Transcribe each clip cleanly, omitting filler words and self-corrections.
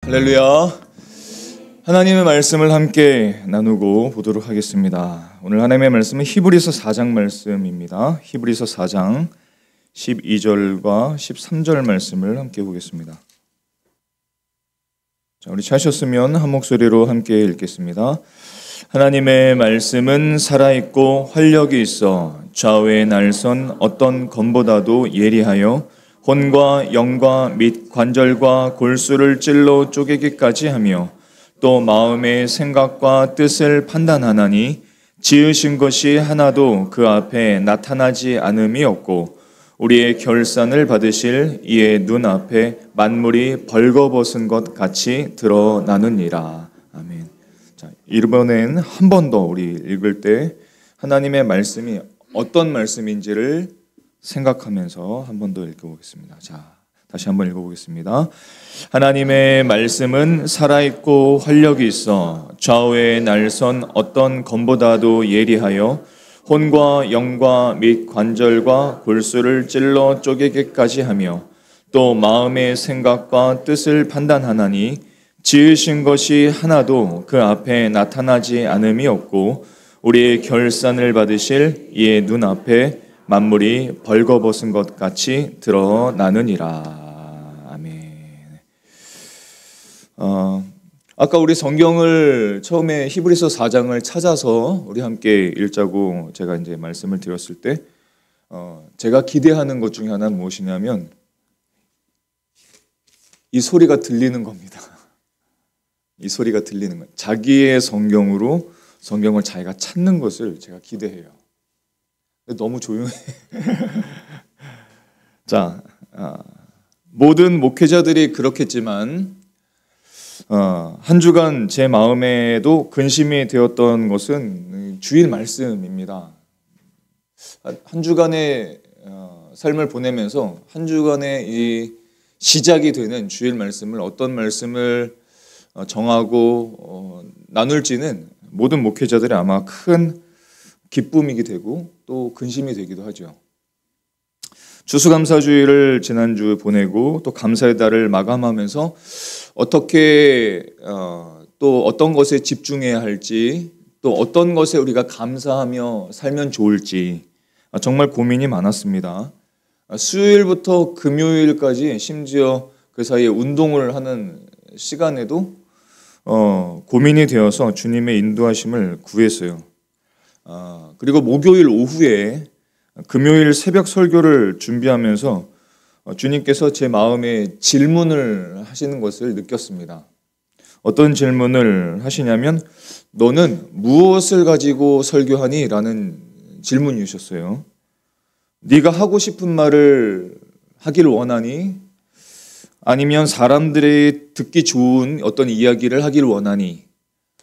할렐루야. 하나님의 말씀을 함께 나누고 보도록 하겠습니다. 오늘 하나님의 말씀은 히브리서 4장 말씀입니다. 히브리서 4장 12절과 13절 말씀을 함께 보겠습니다. 자, 우리 찾으셨으면 한 목소리로 함께 읽겠습니다. 하나님의 말씀은 살아있고 활력이 있어 좌우의 날선 어떤 검보다도 예리하여 혼과 영과 및 관절과 골수를 찔러 쪼개기까지 하며 또 마음의 생각과 뜻을 판단하나니 지으신 것이 하나도 그 앞에 나타나지 않음이 없고 우리의 결산을 받으실 이의 눈앞에 만물이 벌거벗은 것 같이 드러나느니라. 아멘. 자, 이번엔 한 번 더 우리 읽을 때 하나님의 말씀이 어떤 말씀인지를 생각하면서 한 번 더 읽어보겠습니다. 자, 다시 한번 읽어보겠습니다. 하나님의 말씀은 살아있고 활력이 있어 좌우의 날선 어떤 검보다도 예리하여 혼과 영과 및 관절과 골수를 찔러 쪼개기까지 하며 또 마음의 생각과 뜻을 판단하나니 지으신 것이 하나도 그 앞에 나타나지 않음이 없고 우리의 결산을 받으실 이의 눈앞에 만물이 벌거벗은 것 같이 드러나느니라. 아멘. 아까 우리 성경을 처음에 히브리서 4장을 찾아서 우리 함께 읽자고 제가 이제 말씀을 드렸을 때 제가 기대하는 것 중에 하나는 무엇이냐면 이 소리가 들리는 겁니다. 이 소리가 들리는 것. 자기의 성경으로 성경을 자기가 찾는 것을 제가 기대해요. 너무 조용해. 자, 모든 목회자들이 그렇겠지만 한 주간 제 마음에도 근심이 되었던 것은 주일 말씀입니다. 한 주간의 삶을 보내면서 한 주간의 이 시작이 되는 주일 말씀을 어떤 말씀을 정하고 나눌지는 모든 목회자들이 아마 큰 기쁨이 되고 또 근심이 되기도 하죠. 추수감사주일을 지난주 보내고 또 감사의 달을 마감하면서 어떻게 또 어떤 것에 집중해야 할지 또 어떤 것에 우리가 감사하며 살면 좋을지 정말 고민이 많았습니다. 수요일부터 금요일까지 심지어 그 사이에 운동을 하는 시간에도 고민이 되어서 주님의 인도하심을 구했어요. 그리고 목요일 오후에 금요일 새벽 설교를 준비하면서 주님께서 제 마음에 질문을 하시는 것을 느꼈습니다. 어떤 질문을 하시냐면 너는 무엇을 가지고 설교하니? 라는 질문이 주셨어요. 네가 하고 싶은 말을 하길 원하니? 아니면 사람들이 듣기 좋은 어떤 이야기를 하길 원하니?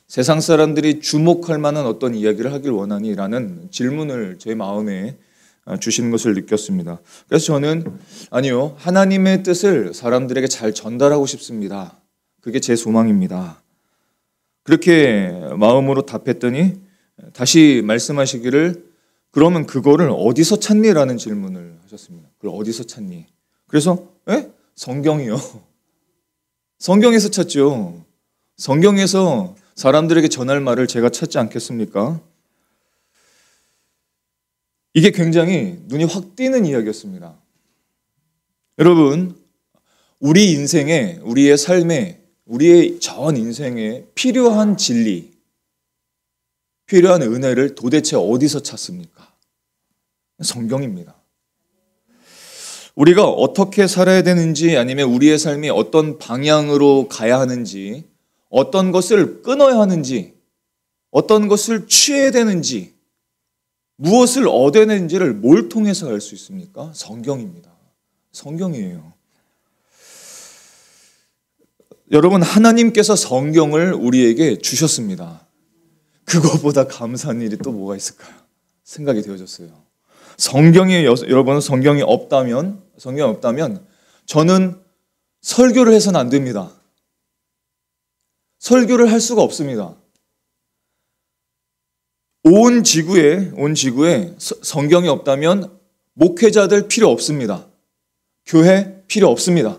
세상 사람들이 주목할 만한 어떤 이야기를 하길 원하니? 라는 질문을 제 마음에 주시는 것을 느꼈습니다. 그래서 저는 아니요, 하나님의 뜻을 사람들에게 잘 전달하고 싶습니다. 그게 제 소망입니다. 그렇게 마음으로 답했더니 다시 말씀하시기를 그러면 그거를 어디서 찾니? 라는 질문을 하셨습니다. 그걸 어디서 찾니? 그래서 성경이요. 성경에서 찾죠. 성경에서 사람들에게 전할 말을 제가 찾지 않겠습니까? 이게 굉장히 눈이 확 띄는 이야기였습니다. 여러분, 우리 인생에, 우리의 삶에, 우리의 전 인생에 필요한 진리, 필요한 은혜를 도대체 어디서 찾습니까? 성경입니다. 우리가 어떻게 살아야 되는지 아니면 우리의 삶이 어떤 방향으로 가야 하는지 어떤 것을 끊어야 하는지 어떤 것을 취해야 되는지 무엇을 얻어야 되는지를 뭘 통해서 알 수 있습니까? 성경입니다. 성경이에요. 여러분, 하나님께서 성경을 우리에게 주셨습니다. 그거보다 감사한 일이 또 뭐가 있을까요? 생각이 되어졌어요. 여러분, 성경이 없다면 저는 설교를 해서는 안 됩니다. 설교를 할 수가 없습니다. 온 지구에 성경이 없다면 목회자들 필요 없습니다. 교회 필요 없습니다.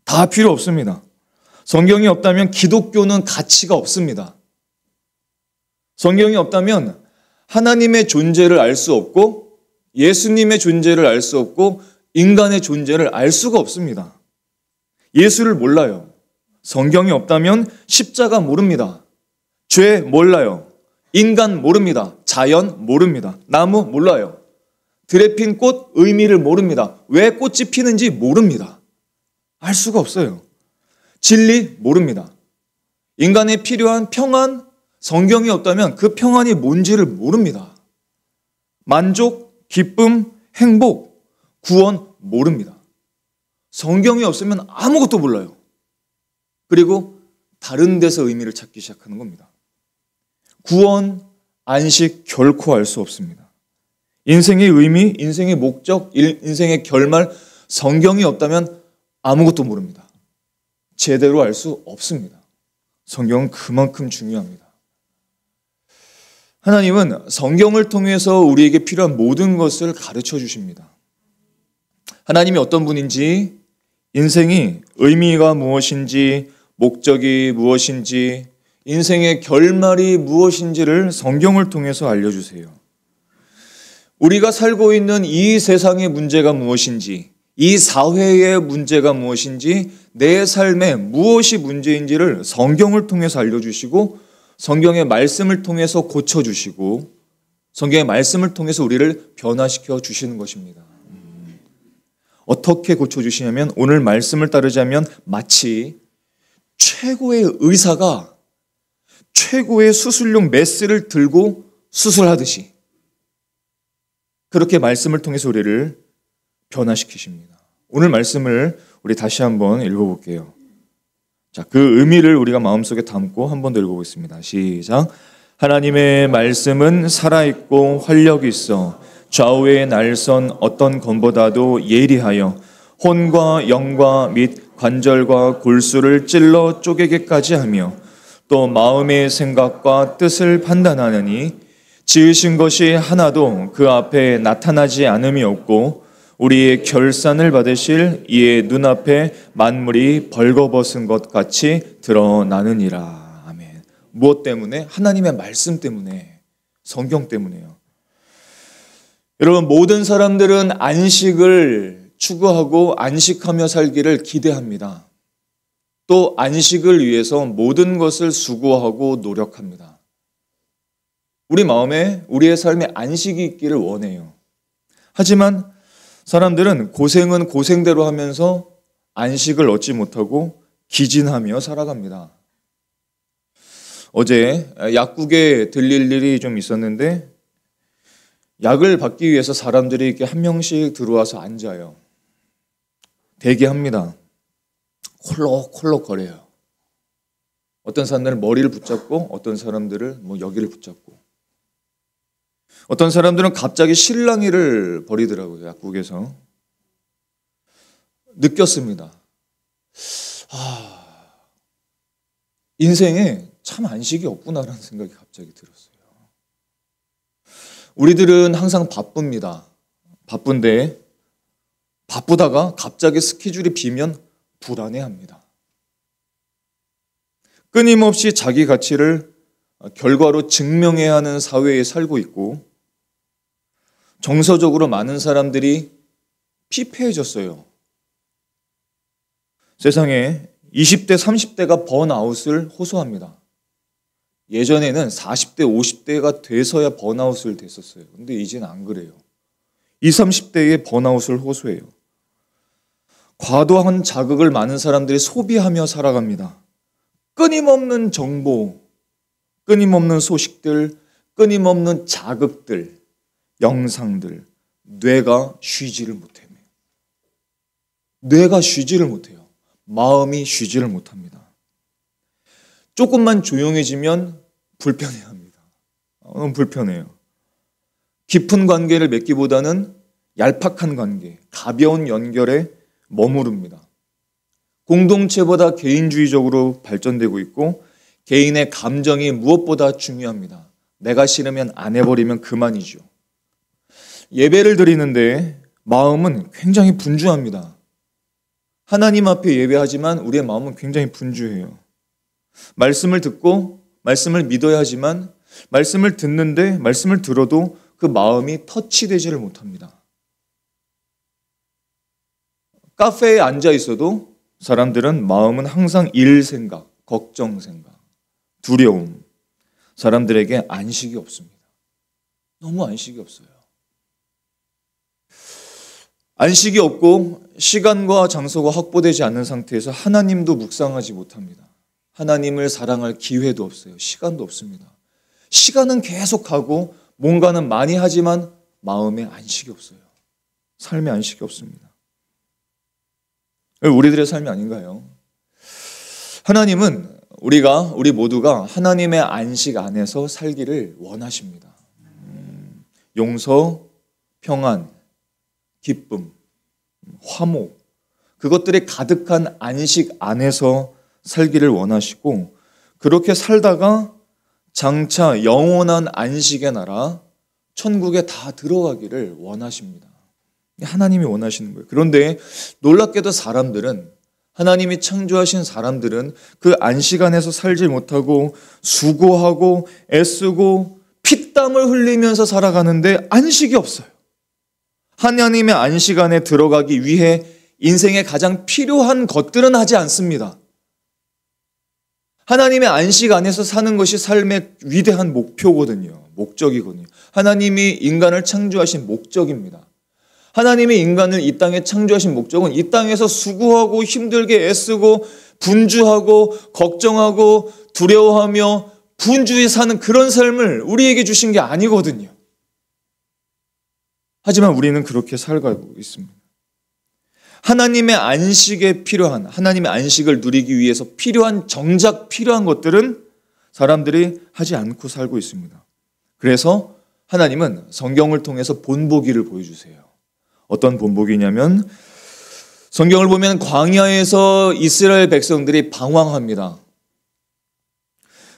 다 필요 없습니다. 성경이 없다면 기독교는 가치가 없습니다. 성경이 없다면 하나님의 존재를 알 수 없고 예수님의 존재를 알 수 없고 인간의 존재를 알 수가 없습니다. 예수를 몰라요. 성경이 없다면 십자가 모릅니다. 죄 몰라요. 인간 모릅니다. 자연 모릅니다. 나무 몰라요. 들에 핀 꽃 의미를 모릅니다. 왜 꽃이 피는지 모릅니다. 알 수가 없어요. 진리 모릅니다. 인간에 필요한 평안, 성경이 없다면 그 평안이 뭔지를 모릅니다. 만족, 기쁨, 행복, 구원 모릅니다. 성경이 없으면 아무것도 몰라요. 그리고 다른 데서 의미를 찾기 시작하는 겁니다. 구원, 안식 결코 알 수 없습니다. 인생의 의미, 인생의 목적, 인생의 결말, 성경이 없다면 아무것도 모릅니다. 제대로 알 수 없습니다. 성경은 그만큼 중요합니다. 하나님은 성경을 통해서 우리에게 필요한 모든 것을 가르쳐 주십니다. 하나님이 어떤 분인지, 인생이 의미가 무엇인지, 목적이 무엇인지, 인생의 결말이 무엇인지를 성경을 통해서 알려주세요. 우리가 살고 있는 이 세상의 문제가 무엇인지, 이 사회의 문제가 무엇인지, 내 삶에 무엇이 문제인지를 성경을 통해서 알려주시고 성경의 말씀을 통해서 고쳐주시고 성경의 말씀을 통해서 우리를 변화시켜 주시는 것입니다. 어떻게 고쳐주시냐면 오늘 말씀을 따르자면 마치 최고의 의사가 최고의 수술용 메스를 들고 수술하듯이 그렇게 말씀을 통해서 우리를 변화시키십니다. 오늘 말씀을 우리 다시 한번 읽어볼게요. 자, 그 의미를 우리가 마음속에 담고 한 번 더 읽어보겠습니다. 시작. 하나님의 말씀은 살아있고 활력이 있어 좌우의 날선 어떤 검보다도 예리하여 혼과 영과 및 관절과 골수를 찔러 쪼개기까지 하며 또 마음의 생각과 뜻을 판단하느니 지으신 것이 하나도 그 앞에 나타나지 않음이 없고 우리의 결산을 받으실 이의 눈앞에 만물이 벌거벗은 것 같이 드러나느니라. 아멘. 무엇 때문에? 하나님의 말씀 때문에, 성경 때문에요. 여러분, 모든 사람들은 안식을 추구하고 안식하며 살기를 기대합니다. 또 안식을 위해서 모든 것을 수고하고 노력합니다. 우리 마음에 우리의 삶에 안식이 있기를 원해요. 하지만 사람들은 고생은 고생대로 하면서 안식을 얻지 못하고 기진하며 살아갑니다. 어제 약국에 들릴 일이 좀 있었는데 약을 받기 위해서 사람들이 이렇게 한 명씩 들어와서 앉아요. 대기합니다. 콜록콜록 거려요. 어떤 사람들은 머리를 붙잡고 어떤 사람들은 여기를 붙잡고 어떤 사람들은 갑자기 실랑이를 벌이더라고요. 약국에서. 느꼈습니다. 인생에 참 안식이 없구나라는 생각이 갑자기 들었어요. 우리들은 항상 바쁩니다. 바쁜데 바쁘다가 갑자기 스케줄이 비면 불안해합니다. 끊임없이 자기 가치를 결과로 증명해야 하는 사회에 살고 있고 정서적으로 많은 사람들이 피폐해졌어요. 세상에 20대, 30대가 번아웃을 호소합니다. 예전에는 40대, 50대가 돼서야 번아웃을 됐었어요. 근데 이제는 안 그래요. 20, 30대의 번아웃을 호소해요. 과도한 자극을 많은 사람들이 소비하며 살아갑니다. 끊임없는 정보, 끊임없는 소식들, 끊임없는 자극들, 영상들, 뇌가 쉬지를 못해요. 뇌가 쉬지를 못해요. 마음이 쉬지를 못합니다. 조금만 조용해지면 불편해합니다. 불편해요. 깊은 관계를 맺기보다는 얄팍한 관계, 가벼운 연결에 머무릅니다. 공동체보다 개인주의적으로 발전되고 있고 개인의 감정이 무엇보다 중요합니다. 내가 싫으면 안 해버리면 그만이죠. 예배를 드리는데 마음은 굉장히 분주합니다. 하나님 앞에 예배하지만 우리의 마음은 굉장히 분주해요. 말씀을 듣고 말씀을 믿어야 하지만 말씀을 듣는데 말씀을 들어도 그 마음이 터치되지를 못합니다. 카페에 앉아 있어도 사람들은 마음은 항상 일 생각, 걱정 생각, 두려움. 사람들에게 안식이 없습니다. 너무 안식이 없어요. 안식이 없고 시간과 장소가 확보되지 않는 상태에서 하나님도 묵상하지 못합니다. 하나님을 사랑할 기회도 없어요. 시간도 없습니다. 시간은 계속 가고 뭔가는 많이 하지만 마음에 안식이 없어요. 삶에 안식이 없습니다. 우리들의 삶이 아닌가요? 하나님은 우리 모두가 하나님의 안식 안에서 살기를 원하십니다. 용서, 평안, 기쁨, 화목, 그것들이 가득한 안식 안에서 살기를 원하시고, 그렇게 살다가 장차 영원한 안식의 나라, 천국에 다 들어가기를 원하십니다. 하나님이 원하시는 거예요. 그런데 놀랍게도 사람들은, 하나님이 창조하신 사람들은 그 안식 안에서 살지 못하고 수고하고 애쓰고 피땀을 흘리면서 살아가는데 안식이 없어요. 하나님의 안식 안에 들어가기 위해 인생에 가장 필요한 것들은 하지 않습니다. 하나님의 안식 안에서 사는 것이 삶의 위대한 목표거든요. 목적이거든요. 하나님이 인간을 창조하신 목적입니다. 하나님이 인간을 이 땅에 창조하신 목적은 이 땅에서 수고하고 힘들게 애쓰고 분주하고 걱정하고 두려워하며 분주히 사는 그런 삶을 우리에게 주신 게 아니거든요. 하지만 우리는 그렇게 살아가고 있습니다. 하나님의 안식에 필요한, 하나님의 안식을 누리기 위해서 정작 필요한 것들은 사람들이 하지 않고 살고 있습니다. 그래서 하나님은 성경을 통해서 본보기를 보여주세요. 어떤 본보기냐면 성경을 보면 광야에서 이스라엘 백성들이 방황합니다.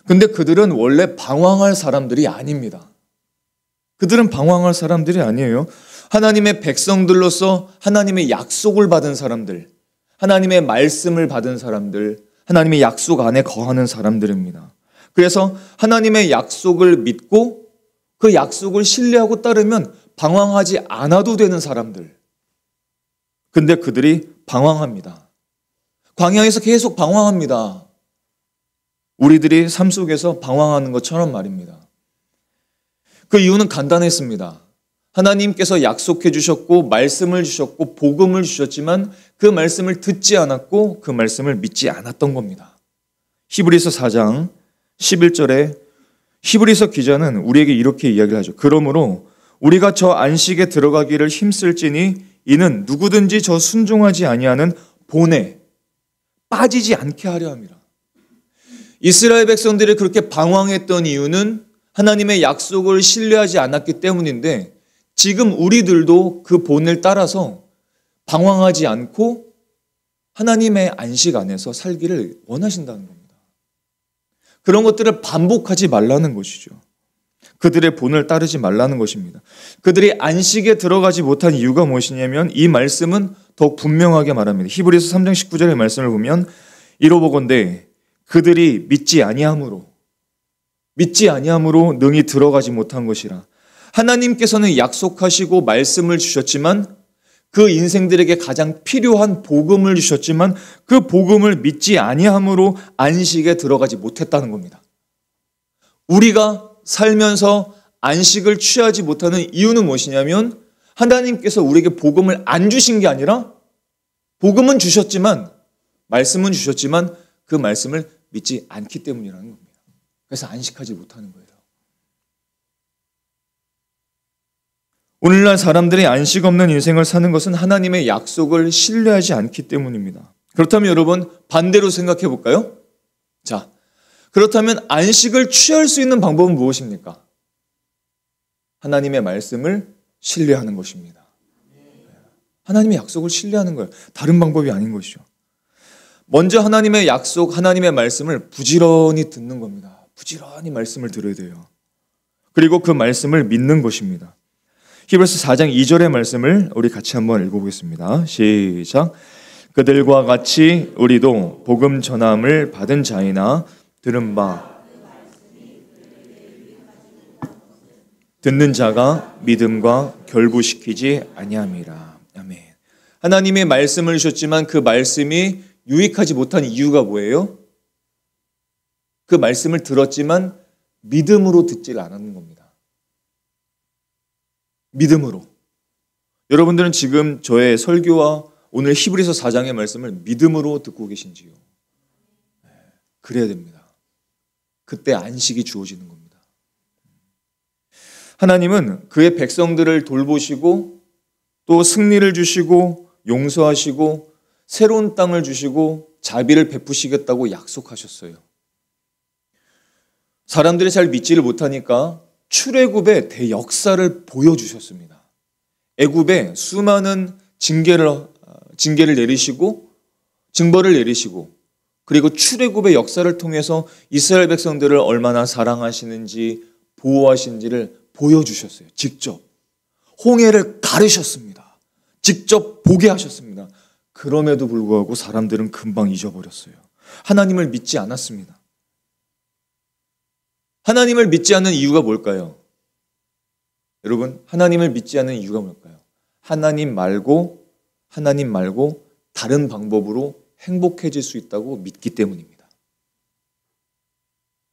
근데 그들은 원래 방황할 사람들이 아닙니다. 그들은 방황할 사람들이 아니에요. 하나님의 백성들로서 하나님의 약속을 받은 사람들, 하나님의 말씀을 받은 사람들, 하나님의 약속 안에 거하는 사람들입니다. 그래서 하나님의 약속을 믿고 그 약속을 신뢰하고 따르면 방황하지 않아도 되는 사람들. 근데 그들이 방황합니다. 광야에서 계속 방황합니다. 우리들이 삶 속에서 방황하는 것처럼 말입니다. 그 이유는 간단했습니다. 하나님께서 약속해 주셨고 말씀을 주셨고 복음을 주셨지만 그 말씀을 듣지 않았고 그 말씀을 믿지 않았던 겁니다. 히브리서 4장 11절에 히브리서 기자는 우리에게 이렇게 이야기를 하죠. 그러므로 우리가 저 안식에 들어가기를 힘쓸지니 이는 누구든지 저 순종하지 아니하는 본에 빠지지 않게 하려 함이라. 이스라엘 백성들이 그렇게 방황했던 이유는 하나님의 약속을 신뢰하지 않았기 때문인데 지금 우리들도 그 본을 따라서 방황하지 않고 하나님의 안식 안에서 살기를 원하신다는 겁니다. 그런 것들을 반복하지 말라는 것이죠. 그들의 본을 따르지 말라는 것입니다. 그들이 안식에 들어가지 못한 이유가 무엇이냐면 이 말씀은 더욱 분명하게 말합니다. 히브리서 3장 19절의 말씀을 보면 이러보건대 그들이 믿지 아니함으로 능히 들어가지 못한 것이라. 하나님께서는 약속하시고 말씀을 주셨지만 그 인생들에게 가장 필요한 복음을 주셨지만 그 복음을 믿지 아니함으로 안식에 들어가지 못했다는 겁니다. 우리가 살면서 안식을 취하지 못하는 이유는 무엇이냐면 하나님께서 우리에게 복음을 안 주신 게 아니라 복음은 주셨지만 말씀은 주셨지만 그 말씀을 믿지 않기 때문이라는 겁니다. 그래서 안식하지 못하는 거예요. 오늘날 사람들이 안식 없는 인생을 사는 것은 하나님의 약속을 신뢰하지 않기 때문입니다. 그렇다면 여러분 반대로 생각해 볼까요? 자, 그렇다면 안식을 취할 수 있는 방법은 무엇입니까? 하나님의 말씀을 신뢰하는 것입니다. 하나님의 약속을 신뢰하는 거예요. 다른 방법이 아닌 것이죠. 먼저 하나님의 약속, 하나님의 말씀을 부지런히 듣는 겁니다. 부지런히 말씀을 들어야 돼요. 그리고 그 말씀을 믿는 것입니다. 히브리서 4장 2절의 말씀을 우리 같이 한번 읽어보겠습니다. 시작. 그들과 같이 우리도 복음 전함을 받은 자이나 들은 바 듣는 자가 믿음과 결부시키지 아니함이라. 아멘. 하나님의 말씀을 주셨지만 그 말씀이 유익하지 못한 이유가 뭐예요? 그 말씀을 들었지만 믿음으로 듣질 않았는 겁니다. 믿음으로. 여러분들은 지금 저의 설교와 오늘 히브리서 4장의 말씀을 믿음으로 듣고 계신지요? 그래야 됩니다. 그때 안식이 주어지는 겁니다. 하나님은 그의 백성들을 돌보시고 또 승리를 주시고 용서하시고 새로운 땅을 주시고 자비를 베푸시겠다고 약속하셨어요. 사람들이 잘 믿지를 못하니까 출애굽의 대역사를 보여주셨습니다. 애굽에 수많은 징계를 내리시고 징벌을 내리시고 그리고 출애굽의 역사를 통해서 이스라엘 백성들을 얼마나 사랑하시는지 보호하시는지를 보여주셨어요. 직접 홍해를 가르셨습니다. 직접 보게 하셨습니다. 그럼에도 불구하고 사람들은 금방 잊어버렸어요. 하나님을 믿지 않았습니다. 하나님을 믿지 않는 이유가 뭘까요? 여러분, 하나님을 믿지 않는 이유가 뭘까요? 하나님 말고 다른 방법으로 행복해질 수 있다고 믿기 때문입니다.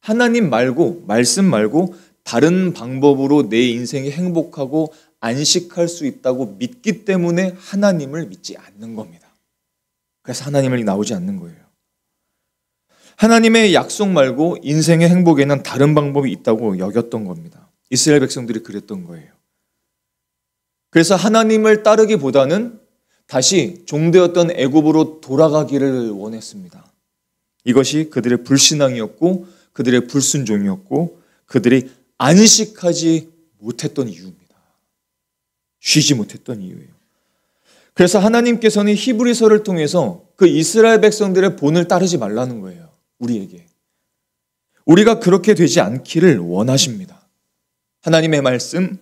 하나님 말고, 말씀 말고 다른 방법으로 내 인생이 행복하고 안식할 수 있다고 믿기 때문에 하나님을 믿지 않는 겁니다. 그래서 하나님을 나오지 않는 거예요. 하나님의 약속 말고 인생의 행복에는 다른 방법이 있다고 여겼던 겁니다. 이스라엘 백성들이 그랬던 거예요. 그래서 하나님을 따르기보다는 다시 종되었던 애굽으로 돌아가기를 원했습니다. 이것이 그들의 불신앙이었고 그들의 불순종이었고 그들이 안식하지 못했던 이유입니다. 쉬지 못했던 이유예요. 그래서 하나님께서는 히브리서를 통해서 그 이스라엘 백성들의 본을 따르지 말라는 거예요. 우리에게. 우리가 그렇게 되지 않기를 원하십니다. 하나님의 말씀,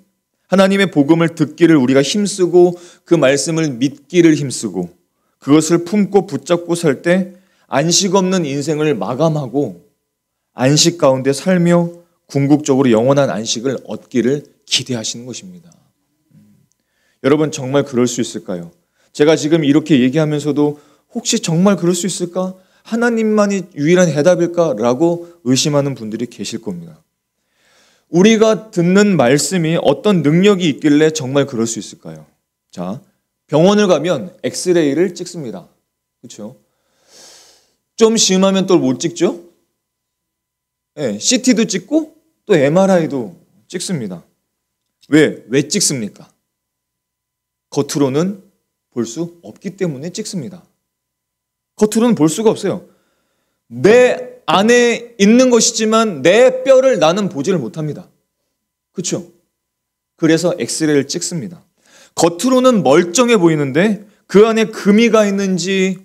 하나님의 복음을 듣기를 우리가 힘쓰고 그 말씀을 믿기를 힘쓰고 그것을 품고 붙잡고 살 때 안식 없는 인생을 마감하고 안식 가운데 살며 궁극적으로 영원한 안식을 얻기를 기대하시는 것입니다. 여러분 정말 그럴 수 있을까요? 제가 지금 이렇게 얘기하면서도 혹시 정말 그럴 수 있을까? 하나님만이 유일한 해답일까라고 의심하는 분들이 계실 겁니다. 우리가 듣는 말씀이 어떤 능력이 있길래 정말 그럴 수 있을까요? 자, 병원을 가면 엑스레이를 찍습니다. 그렇죠? 좀 심하면 또 못 찍죠? 네, CT도 찍고 또 MRI도 찍습니다. 왜 찍습니까? 겉으로는 볼 수 없기 때문에 찍습니다. 겉으로는 볼 수가 없어요. 내 안에 있는 것이지만 내 뼈를 나는 보지를 못합니다. 그렇죠? 그래서 엑스레이를 찍습니다. 겉으로는 멀쩡해 보이는데 그 안에 금이가 있는지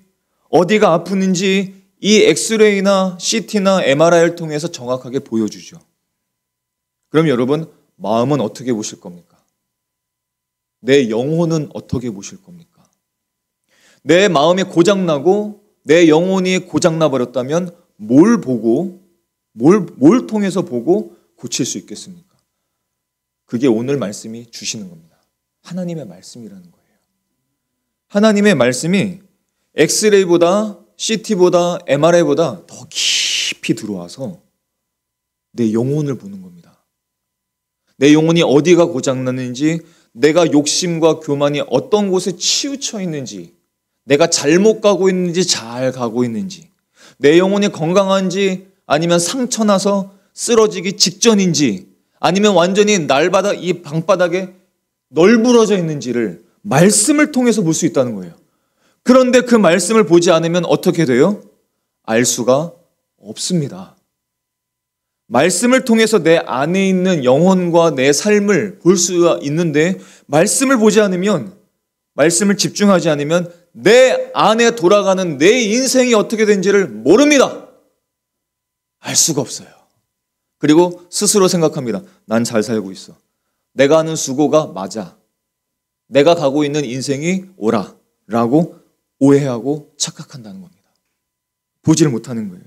어디가 아프는지 이 엑스레이나 CT나 MRI를 통해서 정확하게 보여주죠. 그럼 여러분 마음은 어떻게 보실 겁니까? 내 영혼은 어떻게 보실 겁니까? 내 마음이 고장나고 내 영혼이 고장나 버렸다면 뭘 통해서 보고 고칠 수 있겠습니까? 그게 오늘 말씀이 주시는 겁니다. 하나님의 말씀이라는 거예요. 하나님의 말씀이 엑스레이보다 CT보다 MRI보다 더 깊이 들어와서 내 영혼을 보는 겁니다. 내 영혼이 어디가 고장났는지, 내가 욕심과 교만이 어떤 곳에 치우쳐 있는지, 내가 잘못 가고 있는지 잘 가고 있는지, 내 영혼이 건강한지 아니면 상처나서 쓰러지기 직전인지 아니면 완전히 이 방바닥에 널브러져 있는지를 말씀을 통해서 볼 수 있다는 거예요. 그런데 그 말씀을 보지 않으면 어떻게 돼요? 알 수가 없습니다. 말씀을 통해서 내 안에 있는 영혼과 내 삶을 볼 수가 있는데 말씀을 보지 않으면, 말씀을 집중하지 않으면 내 안에 돌아가는 내 인생이 어떻게 된지를 모릅니다. 알 수가 없어요. 그리고 스스로 생각합니다. 난 잘 살고 있어. 내가 하는 수고가 맞아. 내가 가고 있는 인생이 옳아. 라고 오해하고 착각한다는 겁니다. 보지를 못하는 거예요.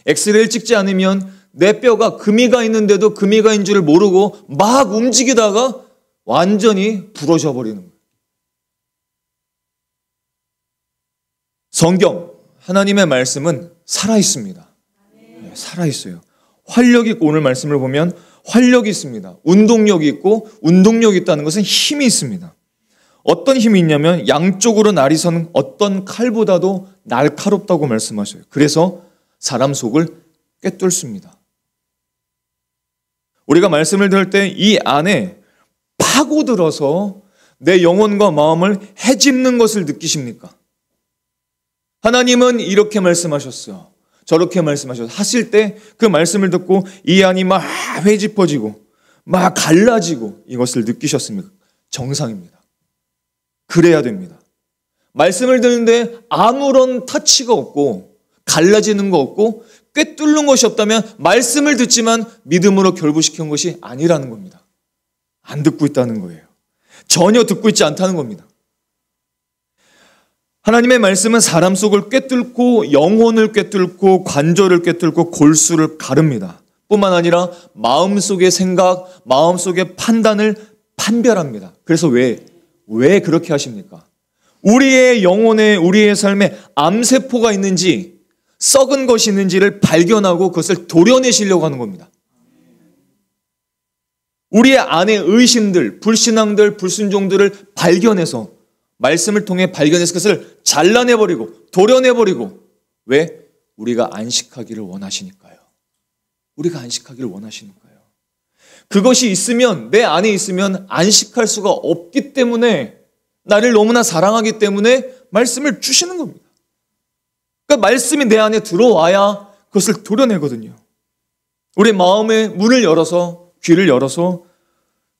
엑스레이를 찍지 않으면 내 뼈가 금이가 있는데도 금이가 있는 줄을 모르고 막 움직이다가 완전히 부러져 버리는 거예요. 성경, 하나님의 말씀은 살아있습니다. 살아있어요. 활력이 있고, 오늘 말씀을 보면 활력이 있습니다. 운동력이 있고, 운동력이 있다는 것은 힘이 있습니다. 어떤 힘이 있냐면 양쪽으로 날이 선 어떤 칼보다도 날카롭다고 말씀하셔요. 그래서 사람 속을 꿰뚫습니다. 우리가 말씀을 들을 때 이 안에 파고들어서 내 영혼과 마음을 헤집는 것을 느끼십니까? 하나님은 이렇게 말씀하셨어요. 저렇게 말씀하셨어요. 하실 때 그 말씀을 듣고 이 안이 막 회집어지고 막 갈라지고 이것을 느끼셨습니까? 정상입니다. 그래야 됩니다. 말씀을 듣는데 아무런 터치가 없고 갈라지는 거 없고 꿰뚫는 것이 없다면 말씀을 듣지만 믿음으로 결부시킨 것이 아니라는 겁니다. 안 듣고 있다는 거예요. 전혀 듣고 있지 않다는 겁니다. 하나님의 말씀은 사람 속을 꿰뚫고 영혼을 꿰뚫고 관절을 꿰뚫고 골수를 가릅니다. 뿐만 아니라 마음속의 생각, 마음속의 판단을 판별합니다. 그래서 왜 그렇게 하십니까? 우리의 영혼에, 우리의 삶에 암세포가 있는지 썩은 것이 있는지를 발견하고 그것을 도려내시려고 하는 겁니다. 우리의 안에 의심들, 불신앙들, 불순종들을 발견해서 말씀을 통해 발견해서 그것을 잘라내버리고 도려내버리고, 왜? 우리가 안식하기를 원하시니까요. 우리가 안식하기를 원하시니까요. 그것이 있으면, 내 안에 있으면 안식할 수가 없기 때문에, 나를 너무나 사랑하기 때문에 말씀을 주시는 겁니다. 그러니까 말씀이 내 안에 들어와야 그것을 도려내거든요. 우리 마음의 문을 열어서, 귀를 열어서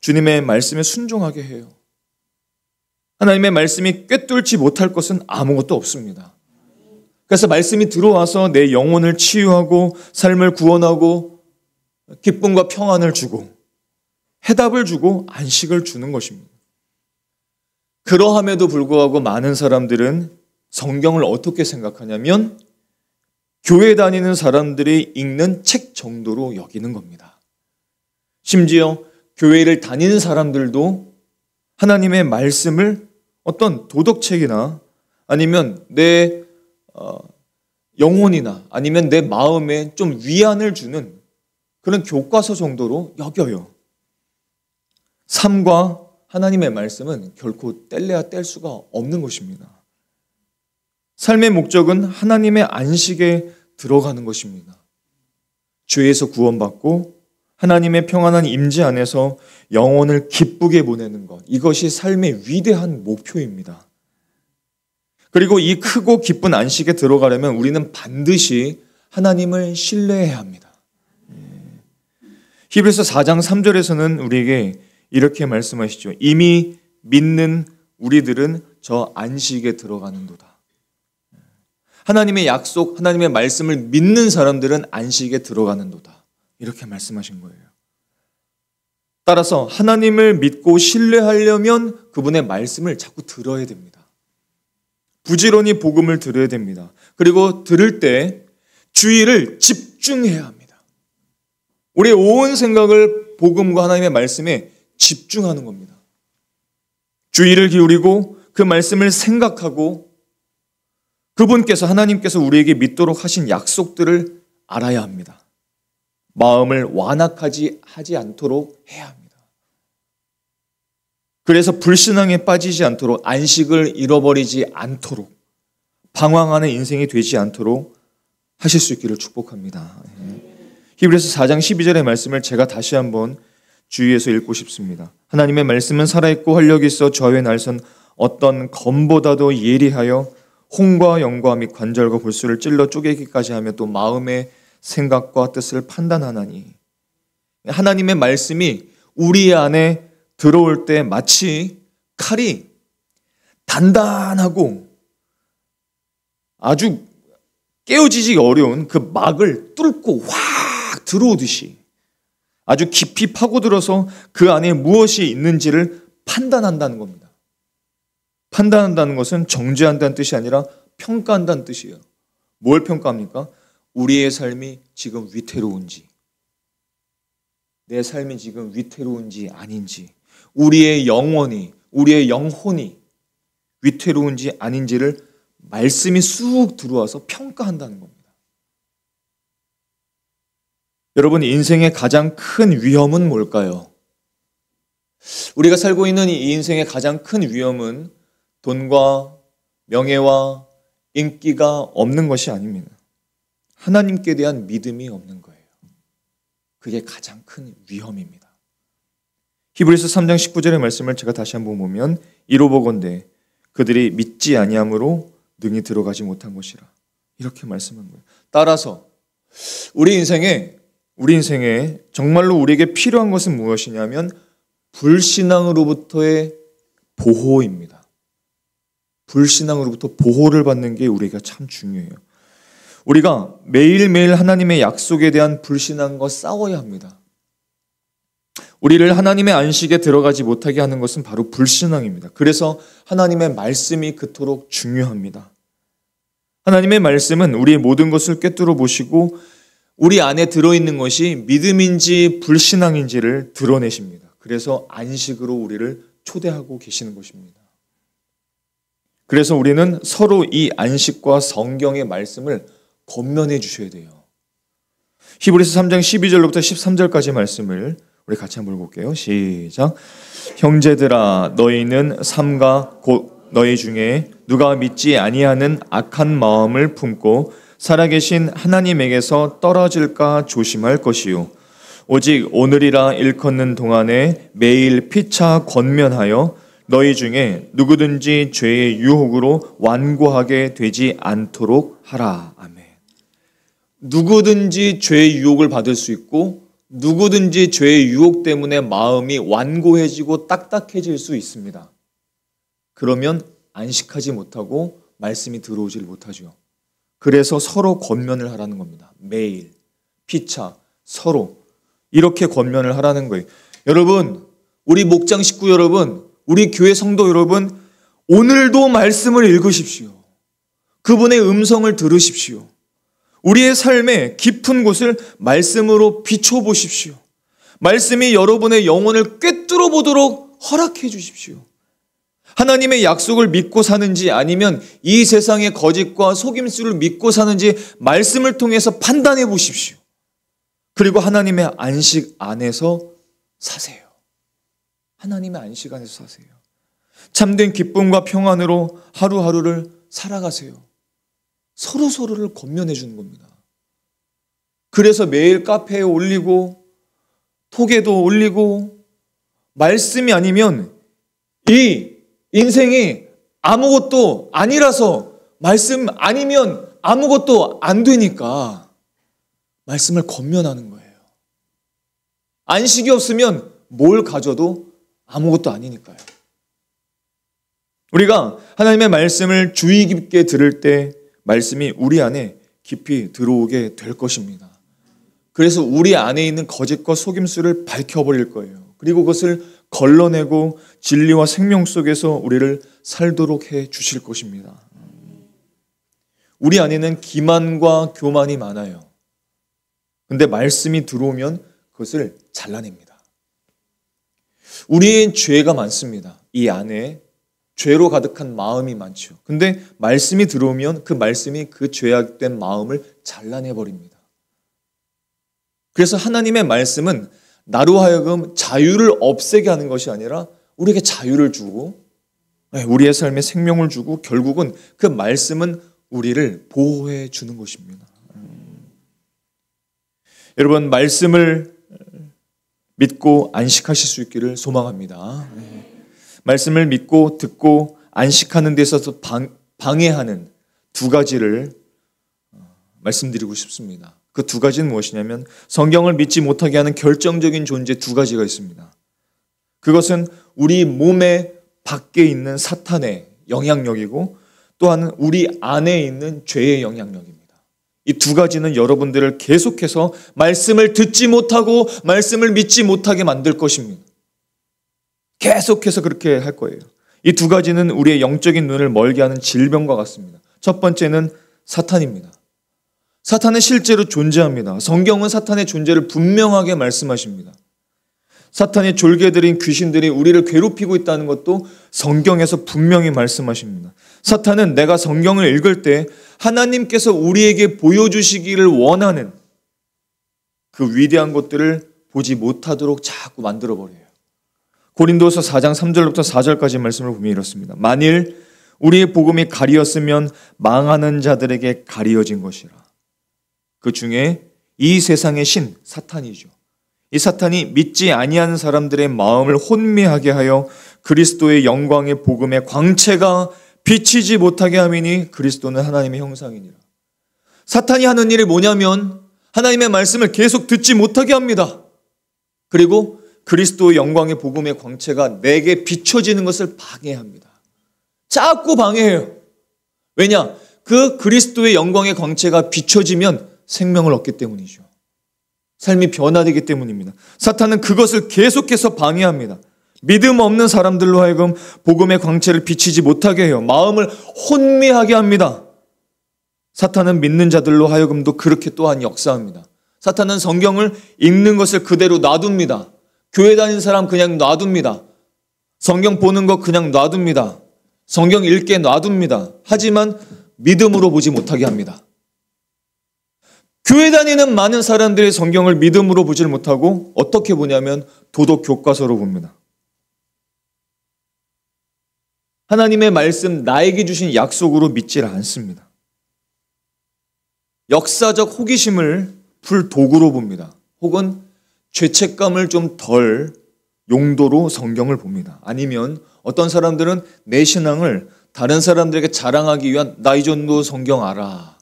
주님의 말씀에 순종하게 해요. 하나님의 말씀이 꿰뚫지 못할 것은 아무것도 없습니다. 그래서 말씀이 들어와서 내 영혼을 치유하고 삶을 구원하고 기쁨과 평안을 주고 해답을 주고 안식을 주는 것입니다. 그러함에도 불구하고 많은 사람들은 성경을 어떻게 생각하냐면 교회 다니는 사람들이 읽는 책 정도로 여기는 겁니다. 심지어 교회를 다니는 사람들도 하나님의 말씀을 어떤 도덕책이나 아니면 내 영혼이나 아니면 내 마음에 좀 위안을 주는 그런 교과서 정도로 여겨요. 삶과 하나님의 말씀은 결코 뗄래야 뗄 수가 없는 것입니다. 삶의 목적은 하나님의 안식에 들어가는 것입니다. 죄에서 구원받고 하나님의 평안한 임재 안에서 영혼을 기쁘게 보내는 것, 이것이 삶의 위대한 목표입니다. 그리고 이 크고 기쁜 안식에 들어가려면 우리는 반드시 하나님을 신뢰해야 합니다. 히브리서 4장 3절에서는 우리에게 이렇게 말씀하시죠. 이미 믿는 우리들은 저 안식에 들어가는도다. 하나님의 약속, 하나님의 말씀을 믿는 사람들은 안식에 들어가는도다. 이렇게 말씀하신 거예요. 따라서 하나님을 믿고 신뢰하려면 그분의 말씀을 자꾸 들어야 됩니다. 부지런히 복음을 들어야 됩니다. 그리고 들을 때 주의를 집중해야 합니다. 우리의 온 생각을 복음과 하나님의 말씀에 집중하는 겁니다. 주의를 기울이고 그 말씀을 생각하고 그분께서, 하나님께서 우리에게 믿도록 하신 약속들을 알아야 합니다. 마음을 완악하지 않도록 해야 합니다. 그래서 불신앙에 빠지지 않도록, 안식을 잃어버리지 않도록, 방황하는 인생이 되지 않도록 하실 수 있기를 축복합니다. 히브리서 4장 12절의 말씀을 제가 다시 한번 주의해서 읽고 싶습니다. 하나님의 말씀은 살아있고 활력이 있어 좌우에 날선 어떤 검보다도 예리하여 홍과 영과 및 관절과 골수를 찔러 쪼개기까지 하며 또 마음의 생각과 뜻을 판단하나니, 하나님의 말씀이 우리 안에 들어올 때 마치 칼이 단단하고 아주 깨어지기 어려운 그 막을 뚫고 확 들어오듯이 아주 깊이 파고들어서 그 안에 무엇이 있는지를 판단한다는 겁니다. 판단한다는 것은 정죄한다는 뜻이 아니라 평가한다는 뜻이에요. 뭘 평가합니까? 우리의 삶이 지금 위태로운지, 내 삶이 지금 위태로운지 아닌지, 우리의 영혼이, 우리의 영혼이 위태로운지 아닌지를 말씀이 쑥 들어와서 평가한다는 겁니다. 여러분, 인생의 가장 큰 위험은 뭘까요? 우리가 살고 있는 이 인생의 가장 큰 위험은 돈과 명예와 인기가 없는 것이 아닙니다. 하나님께 대한 믿음이 없는 거예요. 그게 가장 큰 위험입니다. 히브리서 3장 19절의 말씀을 제가 다시 한번 보면 이로 보건대 그들이 믿지 아니함으로 능히 들어가지 못한 것이라, 이렇게 말씀한 거예요. 따라서 우리 인생에 정말로 우리에게 필요한 것은 무엇이냐면 불신앙으로부터의 보호입니다. 불신앙으로부터 보호를 받는 게 우리가 참 중요해요. 우리가 매일매일 하나님의 약속에 대한 불신앙과 싸워야 합니다. 우리를 하나님의 안식에 들어가지 못하게 하는 것은 바로 불신앙입니다. 그래서 하나님의 말씀이 그토록 중요합니다. 하나님의 말씀은 우리의 모든 것을 꿰뚫어 보시고 우리 안에 들어있는 것이 믿음인지 불신앙인지를 드러내십니다. 그래서 안식으로 우리를 초대하고 계시는 것입니다. 그래서 우리는 서로 이 안식과 성경의 말씀을 권면해 주셔야 돼요. 히브리서 3장 12절부터 13절까지 말씀을 우리 같이 한번 볼게요. 시작. 형제들아, 너희는 삼가 곧 너희 중에 누가 믿지 아니하는 악한 마음을 품고 살아계신 하나님에게서 떨어질까 조심할 것이요, 오직 오늘이라 일컫는 동안에 매일 피차 권면하여 너희 중에 누구든지 죄의 유혹으로 완고하게 되지 않도록 하라. 아멘. 누구든지 죄의 유혹을 받을 수 있고 누구든지 죄의 유혹 때문에 마음이 완고해지고 딱딱해질 수 있습니다. 그러면 안식하지 못하고 말씀이 들어오질 못하죠. 그래서 서로 권면을 하라는 겁니다. 매일, 피차, 서로 이렇게 권면을 하라는 거예요. 여러분, 우리 목장 식구 여러분, 우리 교회 성도 여러분, 오늘도 말씀을 읽으십시오. 그분의 음성을 들으십시오. 우리의 삶의 깊은 곳을 말씀으로 비춰보십시오. 말씀이 여러분의 영혼을 꿰뚫어 보도록 허락해 주십시오. 하나님의 약속을 믿고 사는지 아니면 이 세상의 거짓과 속임수를 믿고 사는지 말씀을 통해서 판단해 보십시오. 그리고 하나님의 안식 안에서 사세요. 하나님의 안식 안에서 사세요. 참된 기쁨과 평안으로 하루하루를 살아가세요. 서로서로를 권면해 주는 겁니다. 그래서 매일 카페에 올리고 톡에도 올리고, 말씀이 아니면 이 인생이 아무것도 아니라서, 말씀 아니면 아무것도 안 되니까 말씀을 권면하는 거예요. 안식이 없으면 뭘 가져도 아무것도 아니니까요. 우리가 하나님의 말씀을 주의 깊게 들을 때 말씀이 우리 안에 깊이 들어오게 될 것입니다. 그래서 우리 안에 있는 거짓과 속임수를 밝혀버릴 거예요. 그리고 그것을 걸러내고 진리와 생명 속에서 우리를 살도록 해 주실 것입니다. 우리 안에는 기만과 교만이 많아요. 근데 말씀이 들어오면 그것을 잘라냅니다. 우리의 죄가 많습니다. 이 안에 죄로 가득한 마음이 많죠. 근데 말씀이 들어오면 그 말씀이 그 죄악된 마음을 잘라내버립니다. 그래서 하나님의 말씀은 나로 하여금 자유를 없애게 하는 것이 아니라 우리에게 자유를 주고 우리의 삶에 생명을 주고, 결국은 그 말씀은 우리를 보호해 주는 것입니다. 여러분, 말씀을 믿고 안식하실 수 있기를 소망합니다. 말씀을 믿고 듣고 안식하는 데 있어서 방해하는 두 가지를 말씀드리고 싶습니다. 그 두 가지는 무엇이냐면, 성경을 믿지 못하게 하는 결정적인 존재 두 가지가 있습니다. 그것은 우리 몸의 밖에 있는 사탄의 영향력이고, 또한 우리 안에 있는 죄의 영향력입니다. 이 두 가지는 여러분들을 계속해서 말씀을 듣지 못하고 말씀을 믿지 못하게 만들 것입니다. 계속해서 그렇게 할 거예요. 이 두 가지는 우리의 영적인 눈을 멀게 하는 질병과 같습니다. 첫 번째는 사탄입니다. 사탄은 실제로 존재합니다. 성경은 사탄의 존재를 분명하게 말씀하십니다. 사탄의 졸개들인 귀신들이 우리를 괴롭히고 있다는 것도 성경에서 분명히 말씀하십니다. 사탄은 내가 성경을 읽을 때 하나님께서 우리에게 보여주시기를 원하는 그 위대한 것들을 보지 못하도록 자꾸 만들어버려요. 고린도서 4장 3절부터 4절까지 말씀을 보면 이렇습니다. 만일 우리의 복음이 가리었으면 망하는 자들에게 가리어진 것이라. 그 중에 이 세상의 신 사탄이죠. 이 사탄이 믿지 아니하는 사람들의 마음을 혼미하게 하여 그리스도의 영광의 복음의 광채가 비치지 못하게 함이니 그리스도는 하나님의 형상이니라. 사탄이 하는 일이 뭐냐면 하나님의 말씀을 계속 듣지 못하게 합니다. 그리고 그리스도의 영광의 복음의 광채가 내게 비춰지는 것을 방해합니다. 자꾸 방해해요. 왜냐? 그 그리스도의 영광의 광채가 비춰지면 생명을 얻기 때문이죠. 삶이 변화되기 때문입니다. 사탄은 그것을 계속해서 방해합니다. 믿음 없는 사람들로 하여금 복음의 광채를 비치지 못하게 해요. 마음을 혼미하게 합니다. 사탄은 믿는 자들로 하여금도 그렇게 또한 역사합니다. 사탄은 성경을 읽는 것을 그대로 놔둡니다. 교회 다니는 사람 그냥 놔둡니다. 성경 보는 거 그냥 놔둡니다. 성경 읽게 놔둡니다. 하지만 믿음으로 보지 못하게 합니다. 교회 다니는 많은 사람들이 성경을 믿음으로 보질 못하고 어떻게 보냐면 도덕 교과서로 봅니다. 하나님의 말씀, 나에게 주신 약속으로 믿질 않습니다. 역사적 호기심을 풀 도구로 봅니다. 혹은 죄책감을 좀 덜 용도로 성경을 봅니다. 아니면 어떤 사람들은 내 신앙을 다른 사람들에게 자랑하기 위한 나 이 정도 성경 알아.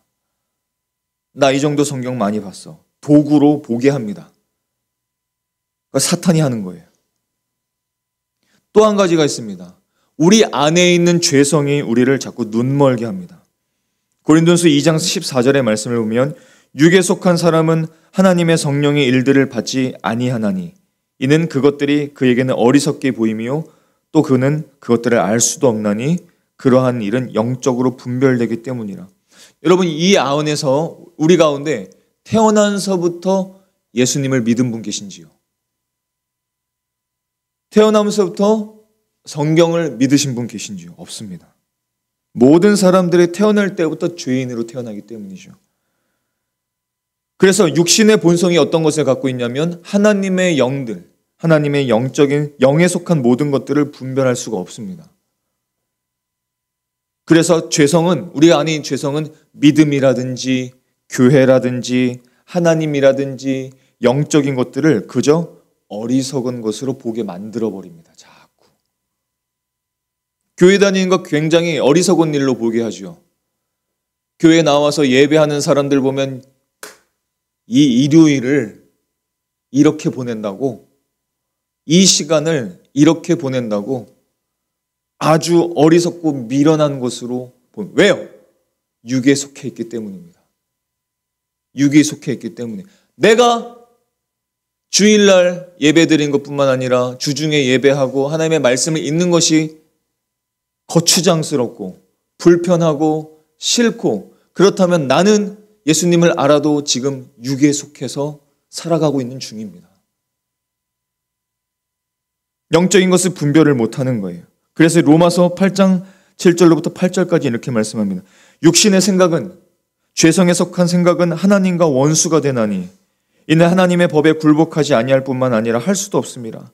나 이 정도 성경 많이 봤어. 도구로 보게 합니다. 그러니까 사탄이 하는 거예요. 또 한 가지가 있습니다. 우리 안에 있는 죄성이 우리를 자꾸 눈멀게 합니다. 고린도전서 2장 14절의 말씀을 보면 육에 속한 사람은 하나님의 성령의 일들을 받지 아니하나니 이는 그것들이 그에게는 어리석게 보이며 또 그는 그것들을 알 수도 없나니 그러한 일은 영적으로 분별되기 때문이라. 여러분, 이 안에서 우리 가운데 태어나서부터 예수님을 믿은 분 계신지요? 태어나면서부터 성경을 믿으신 분 계신지요? 없습니다. 모든 사람들이 태어날 때부터 죄인으로 태어나기 때문이죠. 그래서 육신의 본성이 어떤 것을 갖고 있냐면 하나님의 영들, 하나님의 영적인 영에 속한 모든 것들을 분별할 수가 없습니다. 그래서 죄성은, 우리 안에 있는 죄성은 믿음이라든지 교회라든지 하나님이라든지 영적인 것들을 그저 어리석은 것으로 보게 만들어버립니다. 자꾸. 교회 다니는 거 굉장히 어리석은 일로 보게 하죠. 교회에 나와서 예배하는 사람들 보면 이 일요일을 이렇게 보낸다고, 이 시간을 이렇게 보낸다고 아주 어리석고 미련한 것으로 보는. 왜요? 육에 속해 있기 때문입니다. 육에 속해 있기 때문에. 내가 주일날 예배 드린 것뿐만 아니라 주중에 예배하고 하나님의 말씀을 읽는 것이 거추장스럽고 불편하고 싫고, 그렇다면 나는 예수님을 알아도 지금 육에 속해서 살아가고 있는 중입니다. 영적인 것을 분별을 못하는 거예요. 그래서 로마서 8장 7절로부터 8절까지 이렇게 말씀합니다. 육신의 생각은, 죄성에 속한 생각은 하나님과 원수가 되나니 이는 하나님의 법에 굴복하지 아니할 뿐만 아니라 할 수도 없습니다.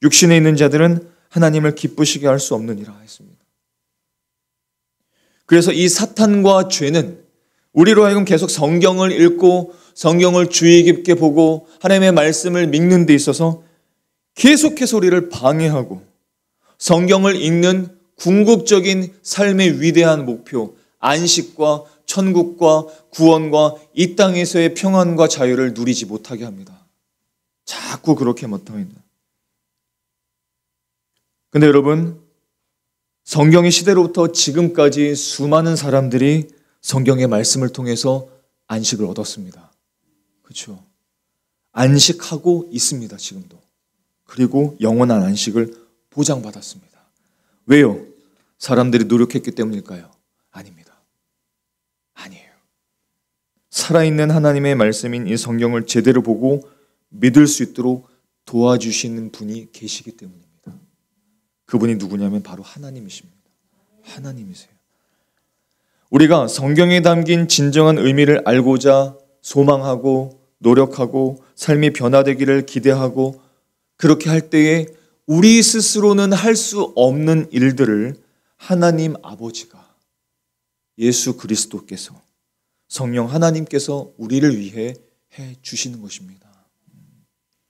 육신에 있는 자들은 하나님을 기쁘시게 할 수 없느니라 했습니다. 그래서 이 사탄과 죄는 우리로 하여금 계속 성경을 읽고 성경을 주의 깊게 보고 하나님의 말씀을 믿는 데 있어서 계속해서 우리를 방해하고, 성경을 읽는 궁극적인 삶의 위대한 목표, 안식과 천국과 구원과 이 땅에서의 평안과 자유를 누리지 못하게 합니다. 자꾸 그렇게 못합니다. 근데 여러분, 성경의 시대로부터 지금까지 수많은 사람들이 성경의 말씀을 통해서 안식을 얻었습니다. 그렇죠? 안식하고 있습니다, 지금도. 그리고 영원한 안식을 보장받았습니다. 왜요? 사람들이 노력했기 때문일까요? 아닙니다. 아니에요. 살아있는 하나님의 말씀인 이 성경을 제대로 보고 믿을 수 있도록 도와주시는 분이 계시기 때문입니다. 그분이 누구냐면 바로 하나님이십니다. 하나님이세요. 우리가 성경에 담긴 진정한 의미를 알고자 소망하고 노력하고 삶이 변화되기를 기대하고 그렇게 할 때에 우리 스스로는 할 수 없는 일들을 하나님 아버지가 예수 그리스도께서 성령 하나님께서 우리를 위해 해 주시는 것입니다.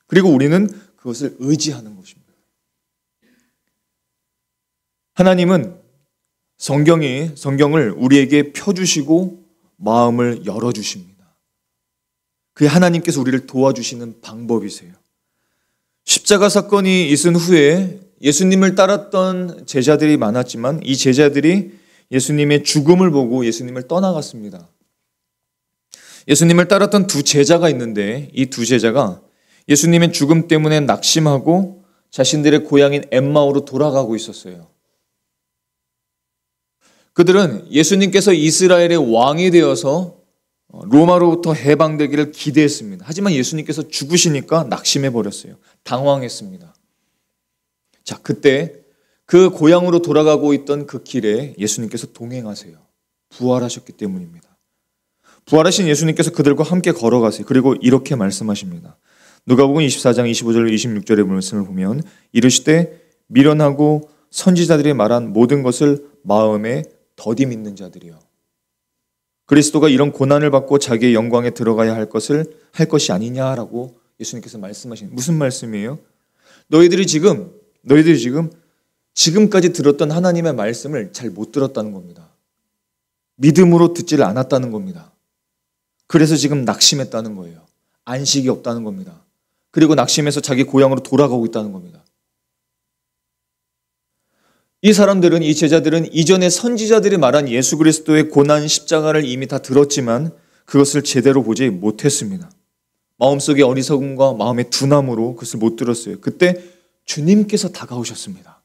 그리고 우리는 그것을 의지하는 것입니다. 하나님은 성경을 우리에게 펴주시고 마음을 열어주십니다. 그게 하나님께서 우리를 도와주시는 방법이세요. 십자가 사건이 있은 후에 예수님을 따랐던 제자들이 많았지만 이 제자들이 예수님의 죽음을 보고 예수님을 떠나갔습니다. 예수님을 따랐던 두 제자가 있는데 이 두 제자가 예수님의 죽음 때문에 낙심하고 자신들의 고향인 엠마오로 돌아가고 있었어요. 그들은 예수님께서 이스라엘의 왕이 되어서 로마로부터 해방되기를 기대했습니다. 하지만 예수님께서 죽으시니까 낙심해버렸어요. 당황했습니다. 자, 그때 그 고향으로 돌아가고 있던 그 길에 예수님께서 동행하세요. 부활하셨기 때문입니다. 부활하신 예수님께서 그들과 함께 걸어가세요. 그리고 이렇게 말씀하십니다. 누가복음 24장 25절 26절의 말씀을 보면 이르시되 미련하고 선지자들이 말한 모든 것을 마음에 더디 믿는 자들이요. 그리스도가 이런 고난을 받고 자기의 영광에 들어가야 할 것이 아니냐라고 예수님께서 말씀하신 무슨 말씀이에요? 너희들이 지금까지 들었던 하나님의 말씀을 잘 못 들었다는 겁니다. 믿음으로 듣지를 않았다는 겁니다. 그래서 지금 낙심했다는 거예요. 안식이 없다는 겁니다. 그리고 낙심해서 자기 고향으로 돌아가고 있다는 겁니다. 이 사람들은, 이 제자들은 이전에 선지자들이 말한 예수 그리스도의 고난 십자가를 이미 다 들었지만 그것을 제대로 보지 못했습니다. 마음속의 어리석음과 마음의 둔함으로 그것을 못 들었어요. 그때 주님께서 다가오셨습니다.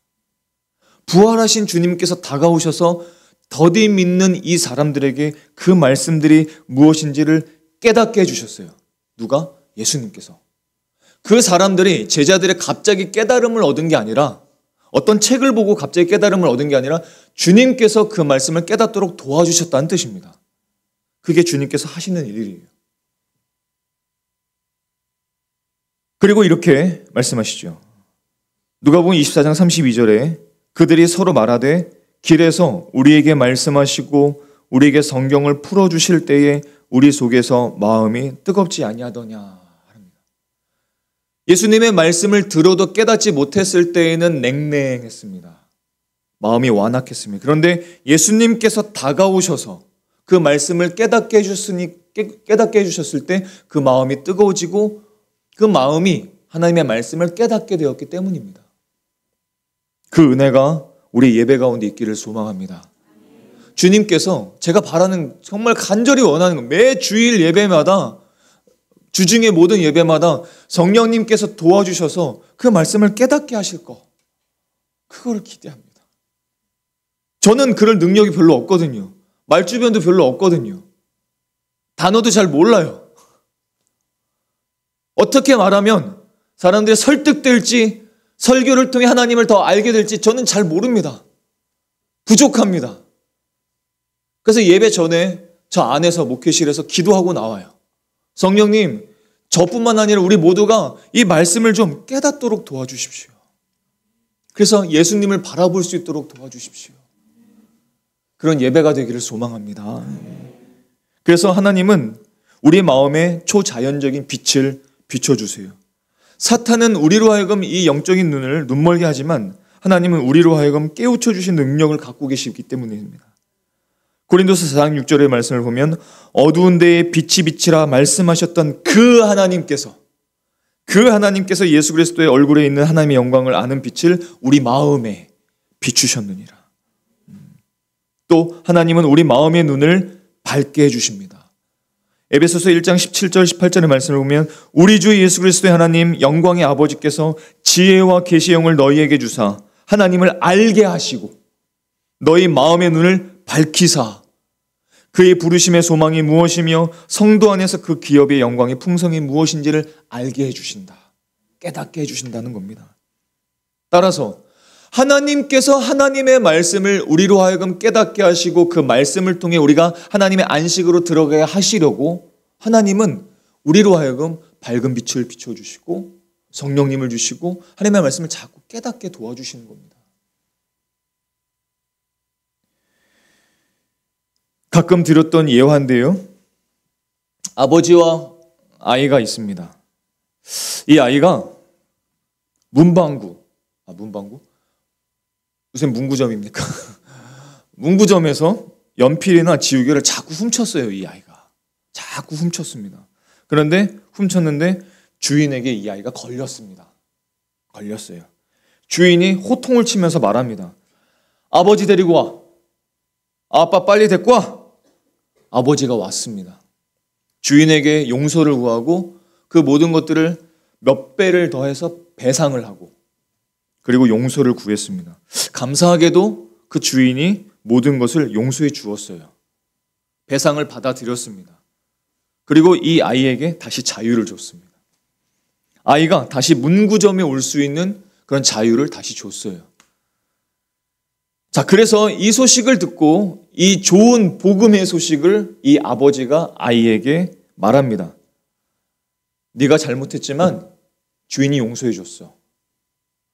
부활하신 주님께서 다가오셔서 더디 믿는 이 사람들에게 그 말씀들이 무엇인지를 깨닫게 해주셨어요. 누가? 예수님께서. 그 사람들이 제자들의 갑자기 깨달음을 얻은 게 아니라 어떤 책을 보고 갑자기 깨달음을 얻은 게 아니라 주님께서 그 말씀을 깨닫도록 도와주셨다는 뜻입니다. 그게 주님께서 하시는 일이에요. 그리고 이렇게 말씀하시죠. 누가복음 24장 32절에 그들이 서로 말하되 길에서 우리에게 말씀하시고 우리에게 성경을 풀어주실 때에 우리 속에서 마음이 뜨겁지 아니하더냐. 예수님의 말씀을 들어도 깨닫지 못했을 때에는 냉랭했습니다. 마음이 완악했습니다. 그런데 예수님께서 다가오셔서 그 말씀을 깨닫게 해주셨을 때 그 마음이 뜨거워지고 그 마음이 하나님의 말씀을 깨닫게 되었기 때문입니다. 그 은혜가 우리 예배 가운데 있기를 소망합니다. 주님께서 제가 바라는 정말 간절히 원하는 것, 매 주일 예배마다 주중의 모든 예배마다 성령님께서 도와주셔서 그 말씀을 깨닫게 하실 거, 그걸 기대합니다. 저는 그럴 능력이 별로 없거든요. 말주변도 별로 없거든요. 단어도 잘 몰라요. 어떻게 말하면 사람들이 설득될지 설교를 통해 하나님을 더 알게 될지 저는 잘 모릅니다. 부족합니다. 그래서 예배 전에 저 안에서 목회실에서 기도하고 나와요. 성령님, 저뿐만 아니라 우리 모두가 이 말씀을 좀 깨닫도록 도와주십시오. 그래서 예수님을 바라볼 수 있도록 도와주십시오. 그런 예배가 되기를 소망합니다. 그래서 하나님은 우리 마음에 초자연적인 빛을 비춰주세요. 사탄은 우리로 하여금 이 영적인 눈을 눈멀게 하지만 하나님은 우리로 하여금 깨우쳐 주신 능력을 갖고 계시기 때문입니다. 고린도서 4장 6절의 말씀을 보면 어두운 데에 빛이 비치라 말씀하셨던 그 하나님께서 예수 그리스도의 얼굴에 있는 하나님의 영광을 아는 빛을 우리 마음에 비추셨느니라. 또 하나님은 우리 마음의 눈을 밝게 해주십니다. 에베소서 1장 17절 18절의 말씀을 보면 우리 주 예수 그리스도의 하나님 영광의 아버지께서 지혜와 계시의 영을 너희에게 주사 하나님을 알게 하시고 너희 마음의 눈을 밝히사 그의 부르심의 소망이 무엇이며 성도 안에서 그 기업의 영광의 풍성이 무엇인지를 알게 해주신다. 깨닫게 해주신다는 겁니다. 따라서 하나님께서 하나님의 말씀을 우리로 하여금 깨닫게 하시고 그 말씀을 통해 우리가 하나님의 안식으로 들어가게 하시려고 하나님은 우리로 하여금 밝은 빛을 비춰주시고 성령님을 주시고 하나님의 말씀을 자꾸 깨닫게 도와주시는 겁니다. 가끔 들었던 예화인데요. 아버지와 아이가 있습니다. 이 아이가 문방구? 무슨 문구점입니까? 문구점에서 연필이나 지우개를 자꾸 훔쳤어요, 이 아이가. 자꾸 훔쳤습니다. 그런데 훔쳤는데 주인에게 이 아이가 걸렸습니다. 걸렸어요. 주인이 호통을 치면서 말합니다. 아버지 데리고 와. 아빠 빨리 데리고 와. 아버지가 왔습니다. 주인에게 용서를 구하고 그 모든 것들을 몇 배를 더해서 배상을 하고 그리고 용서를 구했습니다. 감사하게도 그 주인이 모든 것을 용서해 주었어요. 배상을 받아들였습니다. 그리고 이 아이에게 다시 자유를 줬습니다. 아이가 다시 문구점에 올 수 있는 그런 자유를 다시 줬어요. 자, 그래서 이 소식을 듣고 이 좋은 복음의 소식을 이 아버지가 아이에게 말합니다. 네가 잘못했지만 주인이 용서해 줬어.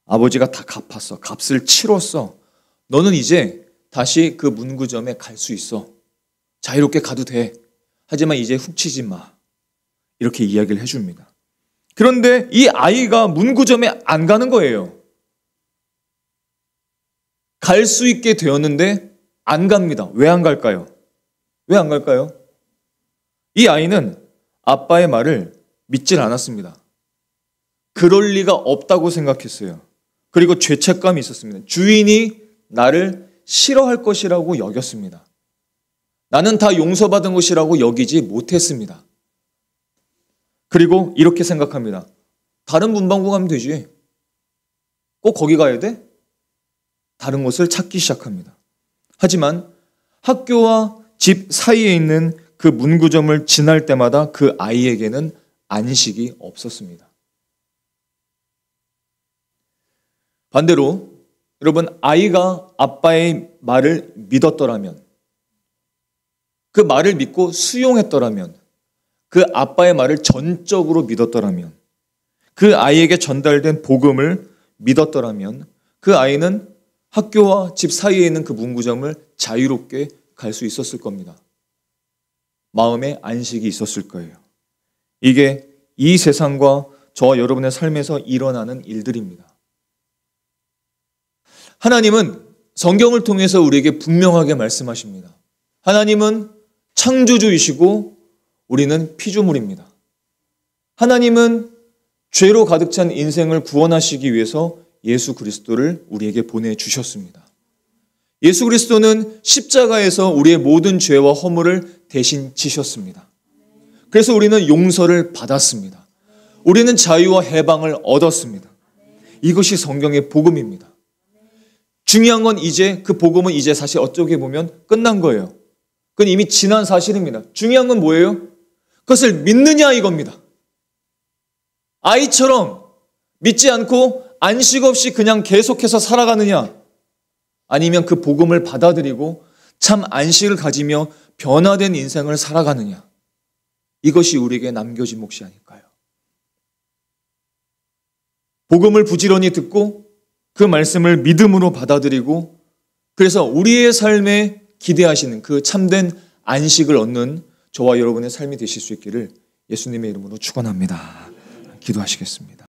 아버지가 다 갚았어. 값을 치렀어. 너는 이제 다시 그 문구점에 갈 수 있어. 자유롭게 가도 돼. 하지만 이제 훔치지 마. 이렇게 이야기를 해줍니다. 그런데 이 아이가 문구점에 안 가는 거예요. 갈 수 있게 되었는데 안 갑니다. 왜 안 갈까요? 왜 안 갈까요? 이 아이는 아빠의 말을 믿질 않았습니다. 그럴 리가 없다고 생각했어요. 그리고 죄책감이 있었습니다. 주인이 나를 싫어할 것이라고 여겼습니다. 나는 다 용서받은 것이라고 여기지 못했습니다. 그리고 이렇게 생각합니다. 다른 문방구 가면 되지. 꼭 거기 가야 돼? 다른 곳을 찾기 시작합니다. 하지만 학교와 집 사이에 있는 그 문구점을 지날 때마다 그 아이에게는 안식이 없었습니다. 반대로 여러분, 아이가 아빠의 말을 믿었더라면, 그 말을 믿고 수용했더라면, 그 아빠의 말을 전적으로 믿었더라면, 그 아이에게 전달된 복음을 믿었더라면 그 아이는 학교와 집 사이에 있는 그 문구점을 자유롭게 갈 수 있었을 겁니다. 마음에 안식이 있었을 거예요. 이게 이 세상과 저와 여러분의 삶에서 일어나는 일들입니다. 하나님은 성경을 통해서 우리에게 분명하게 말씀하십니다. 하나님은 창조주이시고 우리는 피조물입니다. 하나님은 죄로 가득 찬 인생을 구원하시기 위해서 예수 그리스도를 우리에게 보내주셨습니다. 예수 그리스도는 십자가에서 우리의 모든 죄와 허물을 대신 지셨습니다. 그래서 우리는 용서를 받았습니다. 우리는 자유와 해방을 얻었습니다. 이것이 성경의 복음입니다. 중요한 건 이제 그 복음은 이제 사실 어떻게 보면 끝난 거예요. 그건 이미 지난 사실입니다. 중요한 건 뭐예요? 그것을 믿느냐 이겁니다. 아이처럼 믿지 않고 안식 없이 그냥 계속해서 살아가느냐, 아니면 그 복음을 받아들이고 참 안식을 가지며 변화된 인생을 살아가느냐, 이것이 우리에게 남겨진 몫이 아닐까요? 복음을 부지런히 듣고 그 말씀을 믿음으로 받아들이고 그래서 우리의 삶에 기대하시는 그 참된 안식을 얻는 저와 여러분의 삶이 되실 수 있기를 예수님의 이름으로 축원합니다. 기도하시겠습니다.